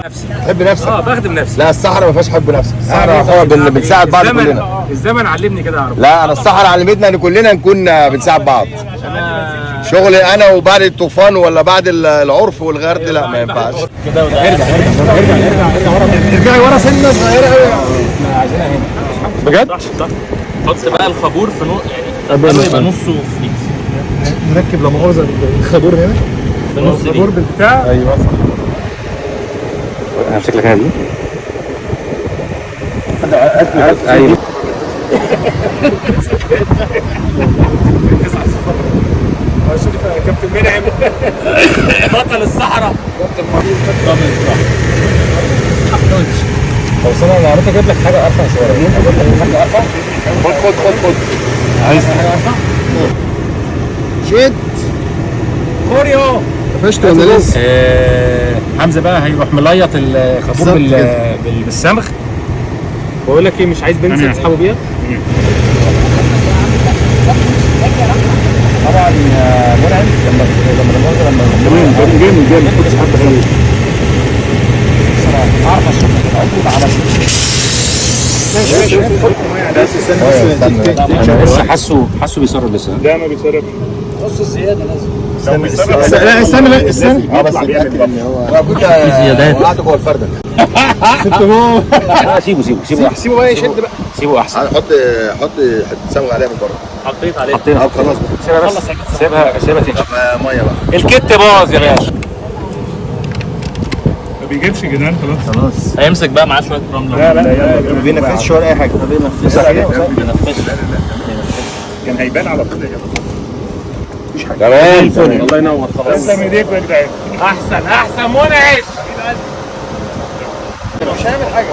نفسي. تحب نفسك؟ بخدم نفسي. لا الصحراء ما فيهاش حب نفسك، الصحراء هو بنساعد بعض كلنا. الزمن علمني كده يا عرب. لا انا الصحراء علمتنا ان كلنا نكون بنساعد بعض. شغل انا وبعد الطوفان ولا بعد العرف والغرد لا ما ينفعش كده. ارجعي ورا سنه صغيره قوي. احنا عايزينها هنا بجد؟ صح. حط بقى الخابور في نص، يعني قبل يبقى نصه فليكس. نركب لا مؤاخذه الخابور هنا في نص الخابور بالبتاع. ايوه صح. همسك لك هذه. ايوه شوف كابتن منعم بطل الصحراء. بس انا عملت اجيب لك حاجه ارفع شويه. اجيب لك حاجه ارفع. خد عايز حاجه ارفع. شد كوريو. قفشت ولا لسه؟ حمزه بقى هيروح مليط الخابور بالسمغ. بقول لك ايه، مش عايز بنزل تسحبه بيها. طبعا منعم لما جامد كنت حد حلو بصراحه. اعرف اشرح لك العقود على انا لسه حاسه بيسرب لسه. لا ما بيسرب. نص الزياده لازم. لا استنى بس اتاكد ان هو كنت زيادات. وقعت جوه الفرده. سيبه بقى يشد بقى. سيبه احسن. حط حته صمغ عليها من بره. حطيت عليه. خلاص بقى. سيبها تنشف. ميه بقى. الكت باظ يا باشا. ما بيجيبش جنان خلاص. هيمسك بقى معاه شويه رمله. لا ما بينفذش ولا اي حاجه. ما بينفذش. كان هيبان على طول يا جماعه. تمام. الله ينور. خلاص. تسلم ايديكم يا جدعان. احسن منعش. مش هيعمل حاجه.